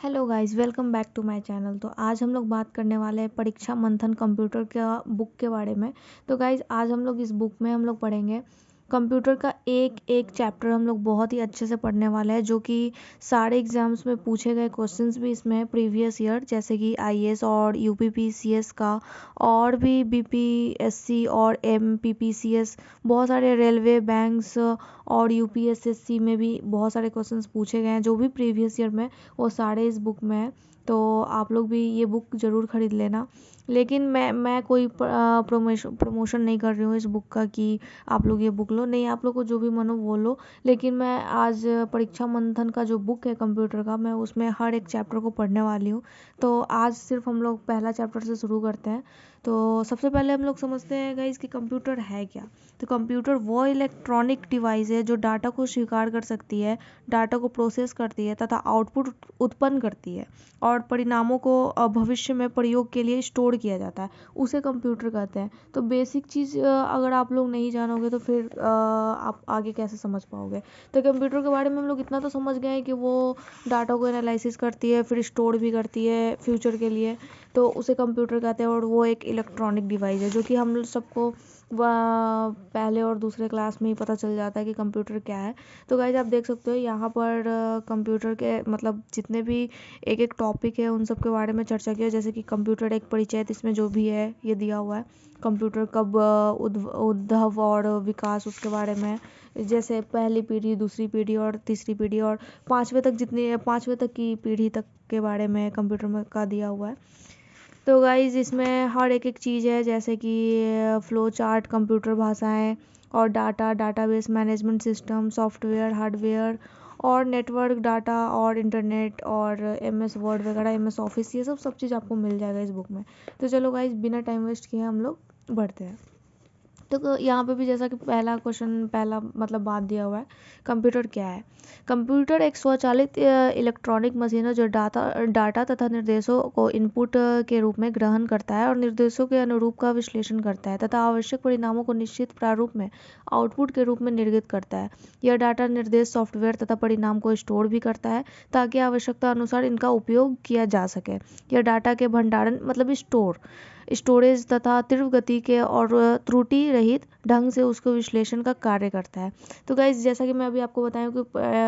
Hello guys, welcome back to my channel. तो आज हम लोग बात करने वाले हैं परीक्षा मंथन कंप्यूटर का बुक के बारे में। तो गाइस आज हम लोग इस बुक में हम लोग पढ़ेंगे कंप्यूटर का एक एक चैप्टर। हम लोग बहुत ही अच्छे से पढ़ने वाले हैं, जो कि सारे एग्जाम्स में पूछे गए क्वेश्चंस भी इसमें है प्रीवियस ईयर, जैसे कि आईएएस और यूपीपीसीएस का, और भी बीपीएससी और एमपीपीसीएस, बहुत सारे रेलवे, बैंक्स और यूपीएसएससी में भी बहुत सारे क्वेश्चंस पूछे गए हैं जो भी प्रीवियस ईयर में, वो सारे इस बुक में है। तो आप लोग भी ये बुक ज़रूर ख़रीद लेना। लेकिन मैं कोई प्रमोशन नहीं कर रही हूँ इस बुक का कि आप लोग ये बुक लो, नहीं, आप लोग को जो भी मन हो वो लो। लेकिन मैं आज परीक्षा मंथन का जो बुक है कंप्यूटर का, मैं उसमें हर एक चैप्टर को पढ़ने वाली हूँ। तो आज सिर्फ हम लोग पहला चैप्टर से शुरू करते हैं। तो सबसे पहले हम लोग समझते हैं गाइस कि कंप्यूटर है क्या। तो कंप्यूटर वो इलेक्ट्रॉनिक डिवाइस है जो डाटा को स्वीकार कर सकती है, डाटा को प्रोसेस करती है तथा आउटपुट उत्पन्न करती है, और परिणामों को भविष्य में प्रयोग के लिए स्टोर किया जाता है, उसे कंप्यूटर कहते हैं। तो बेसिक चीज़ अगर आप लोग नहीं जानोगे तो फिर आप आगे कैसे समझ पाओगे। तो कंप्यूटर के बारे में हम लोग इतना तो समझ गए हैं कि वो डाटा को एनालिसिस करती है, फिर स्टोर भी करती है फ्यूचर के लिए, तो उसे कंप्यूटर कहते हैं। और वो एक इलेक्ट्रॉनिक डिवाइस है जो कि हम लोग सबको पहले और दूसरे क्लास में ही पता चल जाता है कि कंप्यूटर क्या है। तो गाइस आप देख सकते हो यहाँ पर कंप्यूटर के मतलब जितने भी एक एक टॉपिक है उन सब के बारे में चर्चा की है। जैसे कि कंप्यूटर एक परिचय, इसमें जो भी है ये दिया हुआ है। कंप्यूटर कब उद्भव और विकास, उसके बारे में, जैसे पहली पीढ़ी, दूसरी पीढ़ी और तीसरी पीढ़ी और पाँचवें तक की पीढ़ी तक के बारे में कंप्यूटर में का दिया हुआ है। तो गाइज इसमें हर एक एक चीज़ है, जैसे कि फ्लो चार्ट, कंप्यूटर भाषाएं और database management system, software, hardware और नेटवर्क डाटा और इंटरनेट और एमएस वर्ड वगैरह, एमएस ऑफिस, ये सब चीज़ आपको मिल जाएगा इस बुक में। तो चलो गाइज बिना टाइम वेस्ट किए हम लोग बढ़ते हैं। तो यहाँ पे भी जैसा कि पहला क्वेश्चन, पहला मतलब बात दिया हुआ है, कंप्यूटर क्या है। कंप्यूटर एक स्वचालित इलेक्ट्रॉनिक मशीन है जो डाटा तथा निर्देशों को इनपुट के रूप में ग्रहण करता है और निर्देशों के अनुरूप का विश्लेषण करता है तथा आवश्यक परिणामों को निश्चित प्रारूप में आउटपुट के रूप में निर्गत करता है। यह डाटा निर्देश, सॉफ्टवेयर तथा परिणाम को स्टोर भी करता है ताकि आवश्यकता अनुसार इनका उपयोग किया जा सके। यह डाटा के भंडारण मतलब स्टोरेज तथा तीव्र गति के और त्रुटि रहित ढंग से उसको विश्लेषण का कार्य करता है। तो गाइज जैसा कि मैं अभी आपको बताया कि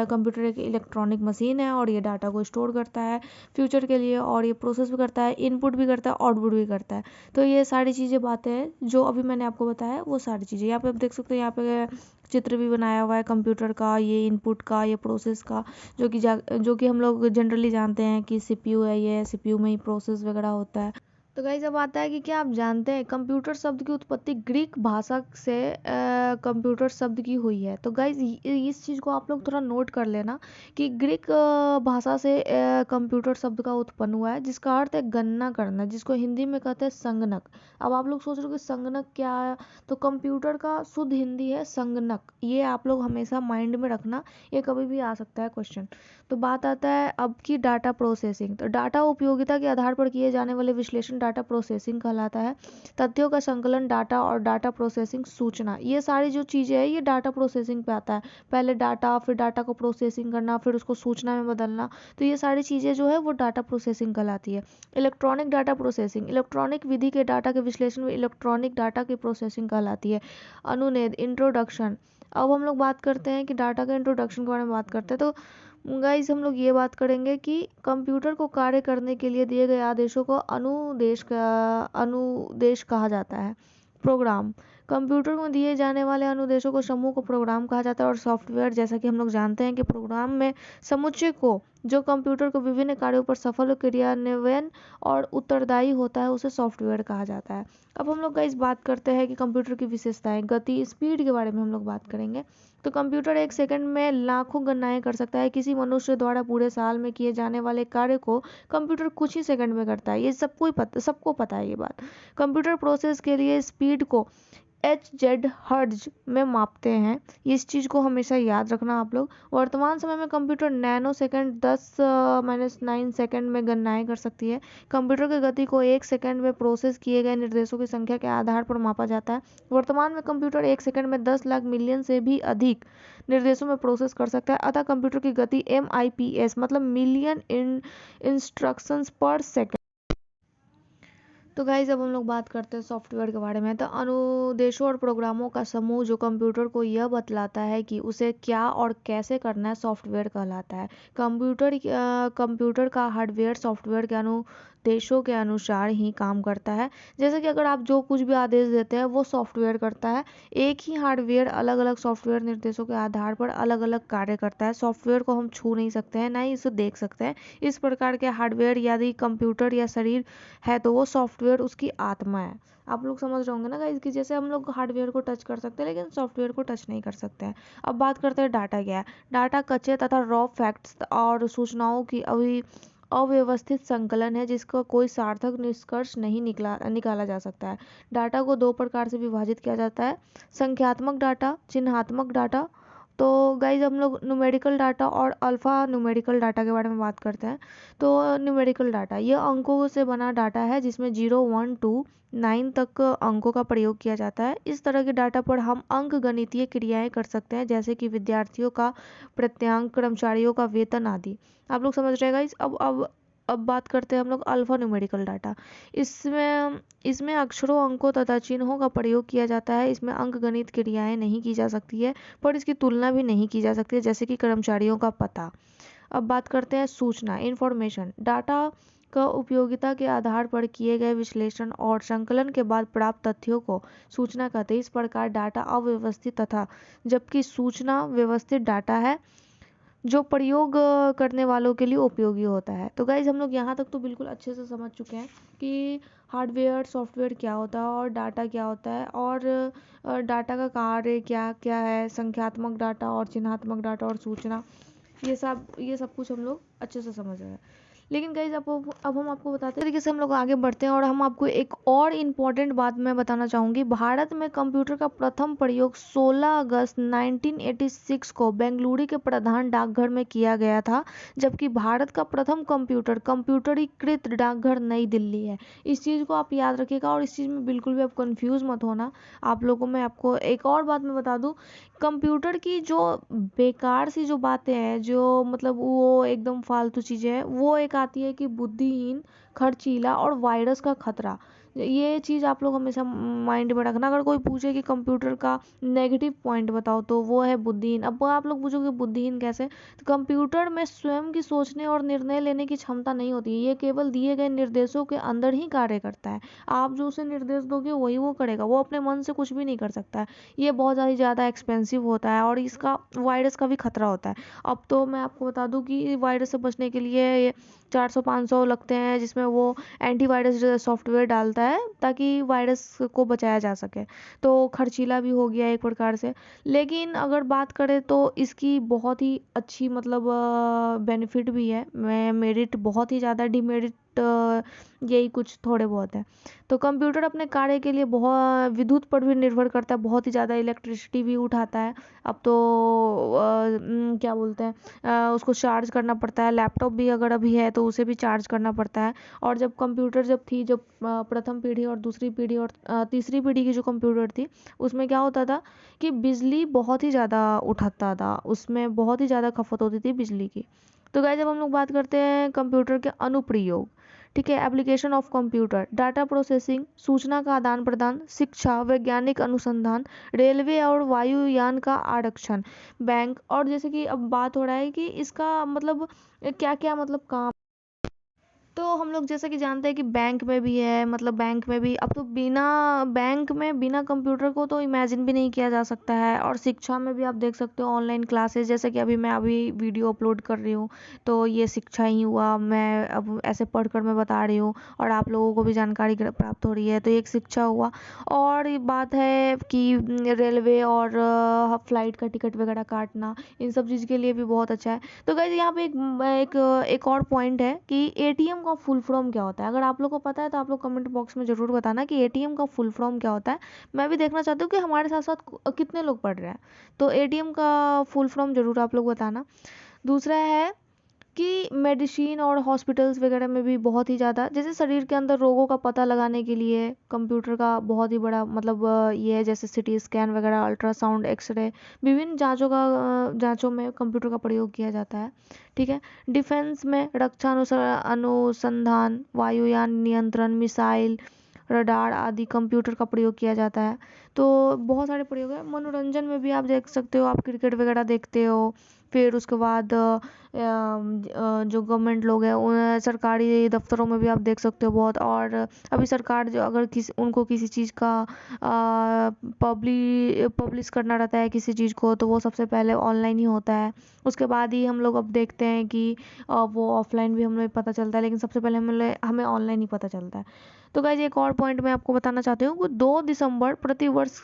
कंप्यूटर एक इलेक्ट्रॉनिक मशीन है और ये डाटा को स्टोर करता है फ्यूचर के लिए, और ये प्रोसेस भी करता है, इनपुट भी करता है, आउटपुट भी करता है। तो ये सारी चीज़ें बातें हैं जो अभी मैंने आपको बताया, वो सारी चीज़ें यहाँ पे आप देख सकते हो। यहाँ पे चित्र भी बनाया हुआ है कंप्यूटर का, ये इनपुट का, ये प्रोसेस का, जो कि हम लोग जनरली जानते हैं कि सीपीयू है, ये सीपीयू में ही प्रोसेस वगैरह होता है। तो गाइस अब आता है कि क्या आप जानते हैं कंप्यूटर शब्द की उत्पत्ति ग्रीक भाषा से कंप्यूटर शब्द की हुई है। तो गाइस इस चीज़ को आप लोग थोड़ा नोट कर लेना कि ग्रीक भाषा से कंप्यूटर शब्द का उत्पन्न हुआ है, जिसका अर्थ है गणना करना, जिसको हिंदी में कहते हैं संगणक। अब आप लोग सोच रहे हो कि संगणक क्या है, तो कंप्यूटर का शुद्ध हिंदी है संगणक। ये आप लोग हमेशा माइंड में रखना, ये कभी भी आ सकता है क्वेश्चन। तो बात आता है अब की डाटा प्रोसेसिंग। तो डाटा उपयोगिता के आधार पर किए जाने वाले विश्लेषण डाटा प्रोसेसिंग कहलाता है। तथ्यों का संकलन, डाटा और डाटा प्रोसेसिंग, सूचना, ये सारी जो चीज़ें हैं ये डाटा प्रोसेसिंग पे आता है। पहले डाटा, फिर डाटा को प्रोसेसिंग करना, फिर उसको सूचना में बदलना, तो ये सारी चीज़ें जो है वो डाटा प्रोसेसिंग कहलाती है। इलेक्ट्रॉनिक डाटा प्रोसेसिंग, इलेक्ट्रॉनिक विधि के डाटा के विश्लेषण में इलेक्ट्रॉनिक डाटा की प्रोसेसिंग कहलाती है। अनुनेद, इंट्रोडक्शन। अब हम लोग बात करते हैं कि डाटा के इंट्रोडक्शन के बारे में बात करते हैं। तो गाइस हम लोग ये बात करेंगे कि कंप्यूटर को कार्य करने के लिए दिए गए आदेशों को अनुदेश कहा जाता है। प्रोग्राम, कंप्यूटर को दिए जाने वाले अनुदेशों को समूह को प्रोग्राम कहा जाता है। और सॉफ्टवेयर, जैसा कि हम लोग जानते हैं कि प्रोग्राम में समुच्चय को जो कंप्यूटर को विभिन्न कार्यों पर सफल क्रियान्वयन और उत्तरदायी होता है उसे सॉफ्टवेयर कहा जाता है। अब हम लोग गाइस बात करते हैं कि कंप्यूटर की विशेषताएं, गति, स्पीड के बारे में हम लोग बात करेंगे। तो कंप्यूटर एक सेकंड में लाखों गणनाएं कर सकता है। किसी मनुष्य द्वारा पूरे साल में किए जाने वाले कार्य को कंप्यूटर कुछ ही सेकंड में करता है। ये सबको पता है ये बात। कंप्यूटर प्रोसेस के लिए स्पीड को HZ हर्ट्ज में मापते हैं। इस चीज़ को हमेशा याद रखना आप लोग। वर्तमान समय में कंप्यूटर नैनो सेकंड 10⁻⁹ सेकंड में गणनाएं कर सकती है। कंप्यूटर की गति को 1 सेकंड में प्रोसेस किए गए निर्देशों की संख्या के आधार पर मापा जाता है। वर्तमान में कंप्यूटर 1 सेकंड में 10 लाख मिलियन से भी अधिक निर्देशों में प्रोसेस कर सकता है। अतः कंप्यूटर की गति MIPS मतलब मिलियन इंस्ट्रक्शंस पर सेकंड। तो गाइज अब हम लोग बात करते हैं सॉफ्टवेयर के बारे में। तो अनुदेशों और प्रोग्रामों का समूह जो कंप्यूटर को यह बतलाता है कि उसे क्या और कैसे करना है, सॉफ्टवेयर कहलाता है। कंप्यूटर का हार्डवेयर सॉफ्टवेयर के अनुदेशों के अनुसार ही काम करता है। जैसे कि अगर आप जो कुछ भी आदेश देते हैं वो सॉफ्टवेयर करता है। एक ही हार्डवेयर अलग अलग सॉफ्टवेयर निर्देशों के आधार पर अलग अलग कार्य करता है। सॉफ्टवेयर को हम छू नहीं सकते हैं, ना ही इसे देख सकते हैं। इस प्रकार के हार्डवेयर यदि कंप्यूटर या शरीर है तो वो सॉफ्टवेयर उसकी आत्मा है। आप लोग समझ रहे होंगे ना गाइस कि जैसे हम लोग हार्डवेयर को टच कर सकते हैं लेकिन सॉफ्टवेयर को टच नहीं कर सकते हैं। अब बात करते हैं डाटा क्या है। डाटा कच्चे तथा रॉ फैक्ट्स और सूचनाओं की अव्यवस्थित संकलन है जिसका कोई सार्थक निष्कर्ष नहीं निकाला जा सकता है। डाटा को दो प्रकार से विभाजित किया जाता है, संख्यात्मक डाटा, चिन्हात्मक डाटा। तो गाइज हम लोग न्यूमेरिकल डाटा और अल्फा न्यूमेरिकल डाटा के बारे में बात करते हैं। तो न्यूमेरिकल डाटा यह अंकों से बना डाटा है जिसमें 0, 1, 2, 9 तक अंकों का प्रयोग किया जाता है। इस तरह के डाटा पर हम अंक गणितीय क्रियाएं कर सकते हैं जैसे कि विद्यार्थियों का प्राप्तांक, कर्मचारियों का वेतन आदि। आप लोग समझ रहे हैं गाइस। अब बात करते हैं हम लोग अल्फा न्यूमेरिकल डाटा। इसमें अक्षरों, अंकों तथा चिन्हों का प्रयोग किया जाता है। इसमें अंक गणित क्रियाएं नहीं की जा सकती है, पर इसकी तुलना भी नहीं की जा सकती है, जैसे कि कर्मचारियों का पता। अब बात करते हैं सूचना, इंफॉर्मेशन। डाटा का उपयोगिता के आधार पर किए गए विश्लेषण और संकलन के बाद प्राप्त तथ्यों को सूचना कहते हैं। इस प्रकार डाटा अव्यवस्थित तथा जबकि सूचना व्यवस्थित डाटा है जो प्रयोग करने वालों के लिए उपयोगी होता है। तो गाइज हम लोग यहाँ तक तो बिल्कुल अच्छे से समझ चुके हैं कि हार्डवेयर सॉफ्टवेयर क्या होता है और डाटा क्या होता है और डाटा का कार्य क्या क्या है, संख्यात्मक डाटा और चिन्हात्मक डाटा और सूचना, ये सब कुछ हम लोग अच्छे से समझ रहे हैं। लेकिन गाइज अब हम आपको बताते हैं तरीके से हम लोग आगे बढ़ते हैं और हम आपको एक और इम्पॉर्टेंट बात मैं बताना चाहूँगी। भारत में कंप्यूटर का प्रथम प्रयोग 16 अगस्त 1986 को बेंगलुरु के प्रधान डाकघर में किया गया था, जबकि भारत का प्रथम कंप्यूटरीकृत डाकघर नई दिल्ली है। इस चीज़ को आप याद रखिएगा और इस चीज़ में बिल्कुल भी आप कंफ्यूज मत होना। आप लोगों में आपको एक और बात मैं बता दूं, कंप्यूटर की जो बेकार सी जो बातें हैं, जो मतलब वो एकदम फालतू चीज़ें हैं, वो एक आती है कि बुद्धिहीन, खर्चीला और वायरस का खतरा। ये चीज़ आप लोग हमेशा माइंड में रखना। अगर कोई पूछे कि कंप्यूटर का नेगेटिव पॉइंट बताओ तो वो है बुद्धिहीन। अब आप लोग पूछोगे बुद्धिहीन कैसे, तो कंप्यूटर में स्वयं की सोचने और निर्णय लेने की क्षमता नहीं होती है। ये केवल दिए गए निर्देशों के अंदर ही कार्य करता है। आप जो उसे निर्देश दोगे वही वो करेगा, वो अपने मन से कुछ भी नहीं कर सकता है। ये बहुत ज़्यादा एक्सपेंसिव होता है और इसका वायरस का भी खतरा होता है। अब तो मैं आपको बता दूं कि वायरस से बचने के लिए 400-500 लगते हैं जिसमें वो एंटीवायरस सॉफ्टवेयर डालता है ताकि वायरस को बचाया जा सके। तो खर्चीला भी हो गया एक प्रकार से। लेकिन अगर बात करें तो इसकी बहुत ही अच्छी मतलब बेनिफिट भी है, मेरिट बहुत ही ज़्यादा, डिमेरिट यही कुछ थोड़े बहुत है। तो कंप्यूटर अपने कार्य के लिए बहुत विद्युत पर भी निर्भर करता है, बहुत ही ज़्यादा इलेक्ट्रिसिटी भी उठाता है। अब तो क्या बोलते हैं, उसको चार्ज करना पड़ता है। लैपटॉप भी अगर अभी है तो उसे भी चार्ज करना पड़ता है। और जब कंप्यूटर जब प्रथम पीढ़ी और दूसरी पीढ़ी और तीसरी पीढ़ी की जो कंप्यूटर थी उसमें क्या होता था कि बिजली बहुत ही ज़्यादा उठाता था, उसमें बहुत ही ज़्यादा खपत होती थी बिजली की। तो गाइस जब हम लोग बात करते हैं कंप्यूटर के अनुप्रयोग, ठीक है, application of computer, data processing, सूचना का आदान प्रदान, शिक्षा, वैज्ञानिक अनुसंधान, रेलवे और वायुयान का आरक्षण, बैंक। और जैसे कि अब बात हो रहा है कि इसका मतलब क्या क्या मतलब काम। तो हम लोग जैसा कि जानते हैं कि बैंक में भी है, मतलब बैंक में भी अब तो बिना कंप्यूटर को तो इमेजिन भी नहीं किया जा सकता है। और शिक्षा में भी आप देख सकते हो ऑनलाइन क्लासेस, जैसे कि मैं अभी वीडियो अपलोड कर रही हूँ तो ये शिक्षा ही हुआ। मैं अब ऐसे पढ़कर मैं बता रही हूँ और आप लोगों को भी जानकारी प्राप्त हो रही है, तो एक शिक्षा हुआ। और ये बात है कि रेलवे और फ्लाइट का टिकट वगैरह काटना, इन सब चीज़ के लिए भी बहुत अच्छा है। तो गाइस यहाँ पे एक और पॉइंट है कि ATM का फुल फॉर्म क्या होता है? अगर आप लोग को पता है तो आप लोग कमेंट बॉक्स में ज़रूर बताना कि एटीएम का फुल फॉर्म क्या होता है। मैं भी देखना चाहती हूँ कि हमारे साथ साथ कितने लोग पढ़ रहे हैं। तो एटीएम का फुल फॉर्म ज़रूर आप लोग बताना। दूसरा है कि मेडिसिन और हॉस्पिटल्स वगैरह में भी बहुत ही ज़्यादा, जैसे शरीर के अंदर रोगों का पता लगाने के लिए कंप्यूटर का बहुत ही बड़ा मतलब ये है, जैसे सिटी स्कैन वगैरह, अल्ट्रासाउंड, एक्सरे, विभिन्न जांचों में कंप्यूटर का प्रयोग किया जाता है। ठीक है। डिफेंस में रक्षा अनुसंधान, वायुयान नियंत्रण, मिसाइल, रडार आदि कंप्यूटर का प्रयोग किया जाता है। तो बहुत सारे प्रयोग है। मनोरंजन में भी आप देख सकते हो, आप क्रिकेट वगैरह देखते हो। फिर उसके बाद जो गवर्नमेंट लोग हैं सरकारी दफ्तरों में भी आप देख सकते हो बहुत। और अभी सरकार जो अगर उनको किसी चीज़ का पब्लिश करना रहता है किसी चीज़ को, तो वो सबसे पहले ऑनलाइन ही होता है। उसके बाद ही हम लोग अब देखते हैं कि वो ऑफलाइन भी हमें पता चलता है, लेकिन सबसे पहले हमें ऑनलाइन ही पता चलता है। तो गाइज एक और पॉइंट मैं आपको बताना चाहती हूँ कि 2 दिसंबर प्रतिवर्ष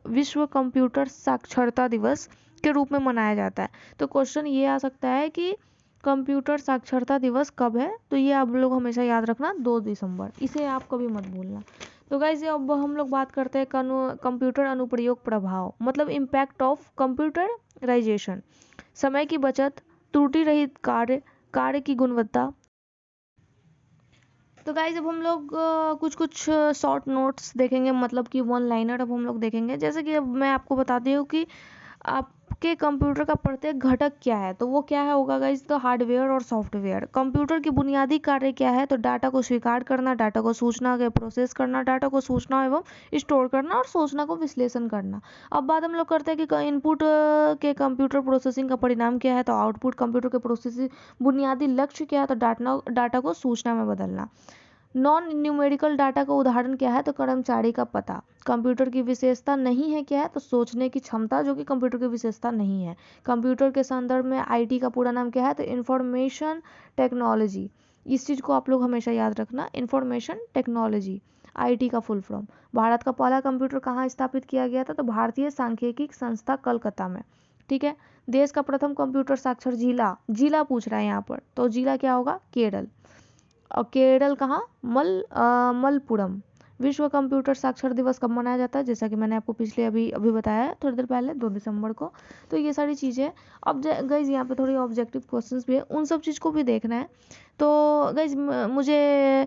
विश्व कंप्यूटर साक्षरता दिवस के रूप में मनाया जाता है। तो क्वेश्चन ये आ सकता है कि कंप्यूटर साक्षरता दिवस कब है? तो ये आप लोग हमेशा याद रखना, 2 दिसंबर, इसे आप कभी मत भूलना। तो गाइज अब हम लोग बात करते हैं कंप्यूटर अनुप्रयोग प्रभाव, मतलब इम्पैक्ट ऑफ कंप्यूटराइजेशन। समय की बचत, त्रुटि रहित कार्य की गुणवत्ता। तो गाइज अब हम लोग कुछ शॉर्ट नोट्स देखेंगे, मतलब कि वन लाइनर अब हम लोग देखेंगे। जैसे कि अब मैं आपको बताती हूँ कि आपके कंप्यूटर का प्रत्येक घटक क्या है। तो वो क्या है होगा गाइज? तो हार्डवेयर और सॉफ्टवेयर। कंप्यूटर की बुनियादी कार्य क्या है? तो डाटा को स्वीकार करना, डाटा को सूचना के प्रोसेस करना, डाटा को सूचना एवं स्टोर करना और सूचना को विश्लेषण करना। अब बात हम लोग करते हैं कि इनपुट के कंप्यूटर प्रोसेसिंग का परिणाम क्या है। तो आउटपुट कंप्यूटर के प्रोसेसिंग बुनियादी लक्ष्य क्या है? तो डाटा को सूचना में बदलना। नॉन न्यूमेरिकल डाटा का उदाहरण क्या है? तो कर्मचारी का पता। कंप्यूटर की विशेषता नहीं है क्या है? तो सोचने की क्षमता, जो कि कंप्यूटर की विशेषता नहीं है। कंप्यूटर के संदर्भ में आईटी का पूरा नाम क्या है? तो इंफॉर्मेशन टेक्नोलॉजी। इस चीज़ को आप लोग हमेशा याद रखना, इंफॉर्मेशन टेक्नोलॉजी, आईटी का फुल फॉर्म। भारत का पहला कंप्यूटर कहाँ स्थापित किया गया था? तो भारतीय सांख्यिकी संस्था कलकत्ता में। ठीक है। देश का प्रथम कंप्यूटर साक्षर जिला पूछ रहा है यहाँ पर, तो जिला क्या होगा? केरल। और केरल कहाँ? मलप्पुरम। विश्व कंप्यूटर साक्षर दिवस कब मनाया जाता है? जैसा कि मैंने आपको पिछले अभी बताया है थोड़ी देर पहले, 2 दिसंबर को। तो ये सारी चीज़ें। अब गाइज यहाँ पे थोड़ी ऑब्जेक्टिव क्वेश्चंस भी है, उन सब चीज़ को भी देखना है। तो गाइज मुझे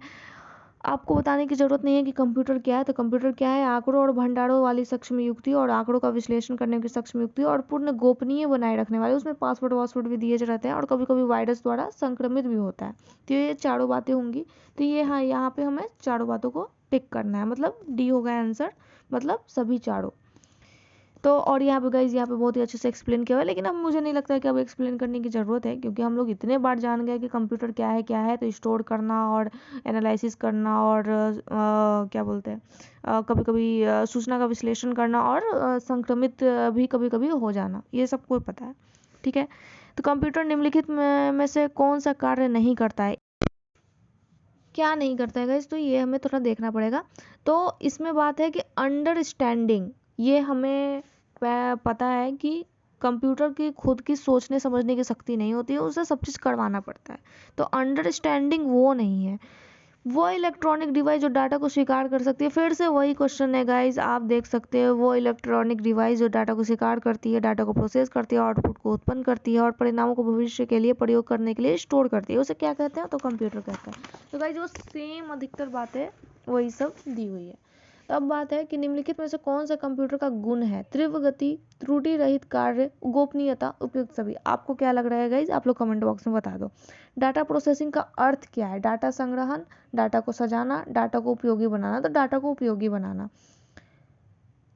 आपको बताने की ज़रूरत नहीं है कि कंप्यूटर क्या है। तो कंप्यूटर क्या है? आंकड़ों और भंडारों वाली सक्षम युक्ति और आंकड़ों का विश्लेषण करने की सक्षम युक्ति और पूर्ण गोपनीय बनाए रखने वाले, उसमें पासवर्ड भी दिए रहते हैं और कभी कभी वायरस द्वारा संक्रमित भी होता है। तो ये चारों बातें होंगी। तो ये हाँ, यहाँ पे हमें चारों बातों को टिक करना है, मतलब डी होगा आंसर, मतलब सभी चारों। तो और यहाँ पे गाइज यहाँ पे बहुत ही अच्छे से एक्सप्लेन किया हुआ है, लेकिन अब मुझे नहीं लगता है कि अब एक्सप्लेन करने की ज़रूरत है, क्योंकि हम लोग इतने बार जान गए कि कंप्यूटर क्या है। तो स्टोर करना और एनालिसिस करना और क्या बोलते हैं, कभी कभी सूचना का विश्लेषण करना और संक्रमित भी कभी कभी हो जाना, ये सबको पता है। ठीक है। तो कंप्यूटर निम्नलिखित में से कौन सा कार्य नहीं करता है? क्या नहीं करता है गाइस? तो ये हमें थोड़ा देखना पड़ेगा। तो इसमें बात है कि अंडरस्टैंडिंग, ये हमें पता है कि कंप्यूटर की खुद की सोचने समझने की शक्ति नहीं होती है, उसे सब चीज़ करवाना पड़ता है। तो अंडरस्टैंडिंग वो नहीं है। वो इलेक्ट्रॉनिक डिवाइस जो डाटा को स्वीकार कर सकती है, फिर से वही क्वेश्चन है गाइज, आप देख सकते हो। वो इलेक्ट्रॉनिक डिवाइस जो डाटा को स्वीकार करती है, डाटा को प्रोसेस करती है, आउटपुट को उत्पन्न करती है और परिणामों को भविष्य के लिए प्रयोग करने के लिए स्टोर करती है, उसे क्या कहते हैं? तो कंप्यूटर कहते हैं। तो गाइज वो सेम अधिकतर बातें वही सब दी हुई है। तो अब बात है कि निम्नलिखित में से कौन सा कंप्यूटर का गुण है? तीव्र गति, त्रुटि रहित कार्य, गोपनीयता, उपयुक्त सभी। आपको क्या लग रहा है गाइज? आप लोग कमेंट बॉक्स में बता दो। डाटा प्रोसेसिंग का अर्थ क्या है? डाटा संग्रहण, डाटा को सजाना, डाटा को उपयोगी बनाना। तो डाटा को उपयोगी बनाना।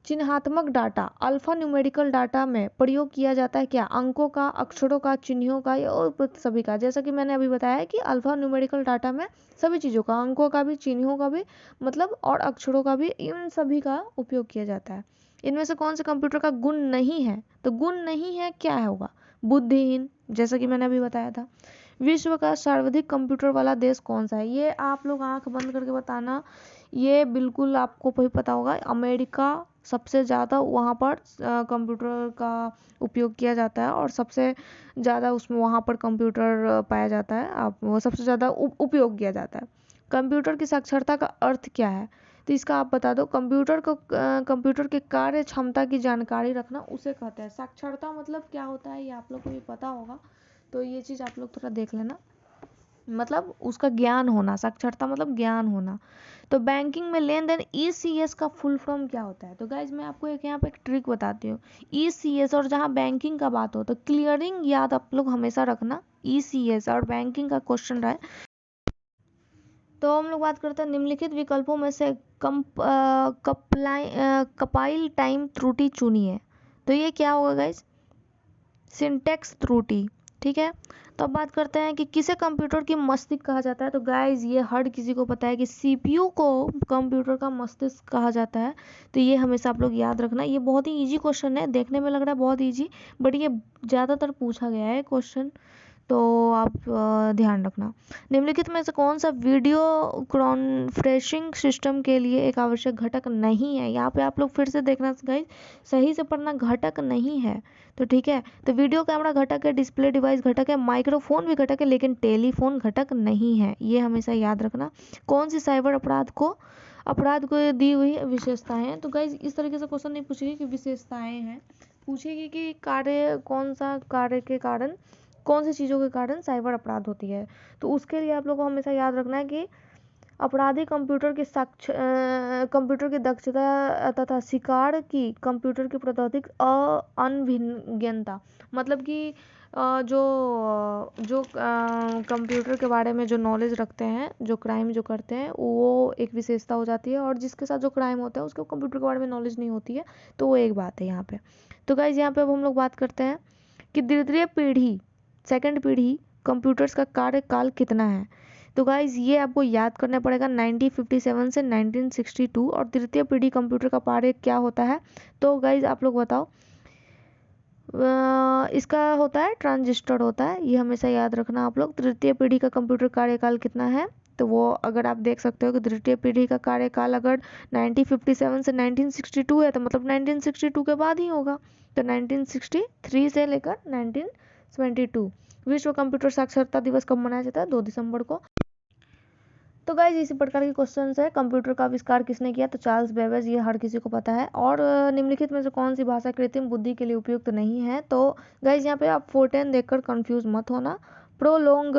चिन्हात्मक डाटा, अल्फा न्यूमेरिकल डाटा में प्रयोग किया जाता है क्या? अंकों का, अक्षरों का, चिन्हों का या उपयुक्त सभी का। जैसा कि मैंने अभी बताया है कि अल्फा न्यूमेरिकल डाटा में सभी चीज़ों का, अंकों का भी, चिन्हों का भी, मतलब और अक्षरों का भी, इन सभी का उपयोग किया जाता है। इनमें से कौन से कंप्यूटर का गुण नहीं है? तो गुण नहीं है क्या होगा? बुद्धिहीन, जैसा कि मैंने अभी बताया था। विश्व का सर्वाधिक कंप्यूटर वाला देश कौन सा है? ये आप लोग आंख बंद करके बताना, ये बिल्कुल आपको भी पता होगा। अमेरिका सबसे ज़्यादा वहाँ पर कंप्यूटर का उपयोग किया जाता है और सबसे ज़्यादा उसमें वहाँ पर कंप्यूटर पाया जाता है, आप वो सबसे ज़्यादा उपयोग किया जाता है। कंप्यूटर की साक्षरता का अर्थ क्या है? तो इसका आप बता दो। कंप्यूटर के कार्य क्षमता की जानकारी रखना उसे कहते हैं। साक्षरता मतलब क्या होता है ये आप लोग को भी पता होगा, तो ये चीज़ आप लोग थोड़ा देख लेना। मतलब उसका ज्ञान होना, साक्षरता मतलब ज्ञान होना। तो बैंकिंग में लेन देन ECS का फुल फॉर्म क्या होता है? तो गाइज मैं आपको एक यहाँ पे एक ट्रिक बताती हूँ। ECS और जहाँ बैंकिंग का बात हो तो क्लियरिंग याद आप लोग हमेशा रखना। ECS और बैंकिंग का क्वेश्चन रहा है। तो हम लोग बात करते हैं निम्नलिखित विकल्पों में से कंपाइल टाइम त्रुटि चुनिए। तो ये क्या होगा गाइज? सिंटेक्स त्रुटि, ठीक है। तो अब बात करते हैं कि किसे कंप्यूटर की मस्तिष्क कहा जाता है। तो गाइज ये हर किसी को पता है कि CPU को कंप्यूटर का मस्तिष्क कहा जाता है। तो ये हमेशा आप लोग याद रखना। ये बहुत ही इजी क्वेश्चन है, देखने में लग रहा है बहुत इजी, बट ये ज़्यादातर पूछा गया है क्वेश्चन, तो आप ध्यान रखना। निम्नलिखित में से कौन सा वीडियो कॉन्फ्रेंसिंग सिस्टम के लिए एक आवश्यक घटक नहीं है? यहाँ पे आप लोग फिर से देखना गाइस, सही से पढ़ना, घटक नहीं है तो ठीक है। तो वीडियो कैमरा घटक है, डिस्प्ले डिवाइस घटक है, माइक्रोफोन भी घटक है, लेकिन टेलीफोन घटक नहीं है, ये हमेशा याद रखना। कौन सी साइबर अपराध को दी हुई विशेषताएं हैं? तो गाइज इस तरीके से क्वेश्चन नहीं पूछेगी कि विशेषताएं हैं, पूछेगी कि कार्य, कौन सा कार्य के कारण, कौन सी चीज़ों के कारण साइबर अपराध होती है। तो उसके लिए आप लोगों को हमेशा याद रखना है कि अपराधी कंप्यूटर की दक्षता तथा शिकार की कंप्यूटर की प्रौद्योगिक अनभिज्ञता, मतलब कि जो कंप्यूटर के बारे में जो नॉलेज रखते हैं, जो क्राइम जो करते हैं, वो एक विशेषता हो जाती है, और जिसके साथ जो क्राइम होता है उसको कंप्यूटर के बारे में नॉलेज नहीं होती है, तो वो एक बात है यहाँ पे। तो गाइज यहाँ पे अब हम लोग बात करते हैं कि द्वितीय पीढ़ी, सेकंड पीढ़ी कंप्यूटर्स का कार्यकाल कितना है। तो गाइज ये आपको याद करना पड़ेगा 1957 से 1962। और तृतीय पीढ़ी कंप्यूटर का कार्य क्या होता है? तो गाइज आप लोग बताओ। इसका होता है ट्रांजिस्टर होता है, ये हमेशा याद रखना आप लोग। तृतीय पीढ़ी का कंप्यूटर कार्यकाल कितना है? तो वो अगर आप देख सकते हो कि तृतीय पीढ़ी का कार्यकाल अगर 1957 से 1962 है, तो मतलब 1962 के बाद ही होगा, तो 1963 से लेकर 1972। विश्व कंप्यूटर साक्षरता दिवस कब मनाया जाता है? 2 दिसंबर को। तो गाइज इसी प्रकार के क्वेश्चंस है। कंप्यूटर का आविष्कार किसने किया? तो चार्ल्स बेबेज, ये हर किसी को पता है। और निम्नलिखित में से कौन सी भाषा कृत्रिम बुद्धि के लिए उपयुक्त नहीं है? तो गाइज यहाँ पे आप फोर्टेन देखकर कंफ्यूज मत होना। प्रोलोंग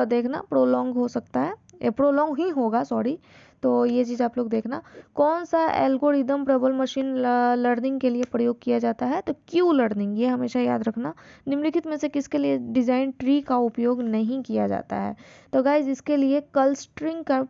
देखना, प्रोलोंग हो सकता है, प्रोलोंग ही होगा, सॉरी। तो ये चीज़ आप लोग देखना। कौन सा एल्गोरिदम प्रबल मशीन लर्निंग के लिए प्रयोग किया जाता है? तो क्यू लर्निंग, ये हमेशा याद रखना। निम्नलिखित में से किसके लिए डिज़ाइन ट्री का उपयोग नहीं किया जाता है? तो गाइज इसके लिए क्लस्टरिंग का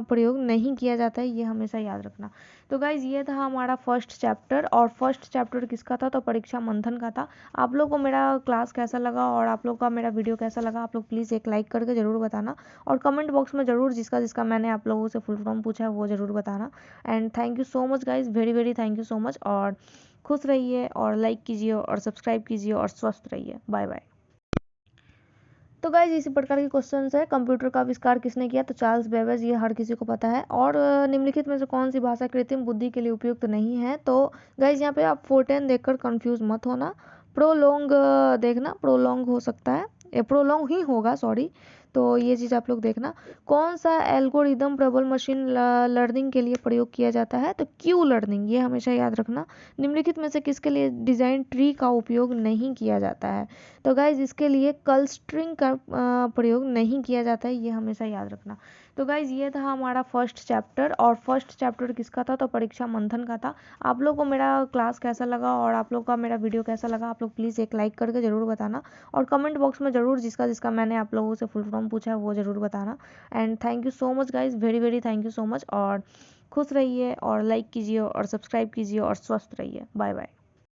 प्रयोग नहीं किया जाता है, ये हमेशा याद रखना। तो गाइज ये था हमारा फर्स्ट चैप्टर, और फर्स्ट चैप्टर किसका था? तो परीक्षा मंथन का था। आप लोग को मेरा क्लास कैसा लगा और आप लोग का मेरा वीडियो कैसा लगा, आप लोग प्लीज़ एक लाइक करके ज़रूर बताना, और कमेंट बॉक्स में ज़रूर जिसका जिसका मैंने आप लोगों से फुल फॉर्म पूछा है वो ज़रूर बताना। And thank you so much guys, very very thank you so much. और खुश रहिए और लाइक कीजिए और सब्सक्राइब कीजिए और स्वस्थ रहिए। Bye bye. तो गाइज इसी प्रकार के क्वेश्चंस है। कंप्यूटर का आविष्कार किसने किया? तो चार्ल्स बेबेज, ये हर किसी को पता है। और निम्नलिखित में से कौन सी भाषा कृत्रिम बुद्धि के लिए उपयुक्त नहीं है? तो गाइज यहाँ पे आप फोर्टेन देखकर कंफ्यूज मत होना। प्रोलोंग देखना, प्रोलोंग हो सकता है, प्रोलोंग ही होगा, सॉरी। तो ये चीज़ आप लोग देखना। कौन सा एल्गोरिदम प्रबल मशीन लर्निंग के लिए प्रयोग किया जाता है? तो क्यू लर्निंग, ये हमेशा याद रखना। निम्नलिखित में से किसके लिए डिज़ाइन ट्री का उपयोग नहीं किया जाता है? तो गाइज इसके लिए क्लस्टरिंग का प्रयोग नहीं किया जाता है, ये हमेशा याद रखना। तो गाइज ये था हमारा फर्स्ट चैप्टर, और फर्स्ट चैप्टर किसका था? तो परीक्षा मंथन का था। आप लोग को मेरा क्लास कैसा लगा और आप लोग का मेरा वीडियो कैसा लगा, आप लोग प्लीज़ एक लाइक करके ज़रूर बताना, और कमेंट बॉक्स में ज़रूर जिसका जिसका मैंने आप लोगों से फुल फॉर्म पूछा है वो ज़रूर बताना। And thank you so much guys, very very thank you so much. और खुश रहिए और लाइक कीजिए और सब्सक्राइब कीजिए और स्वस्थ रहिए। Bye bye.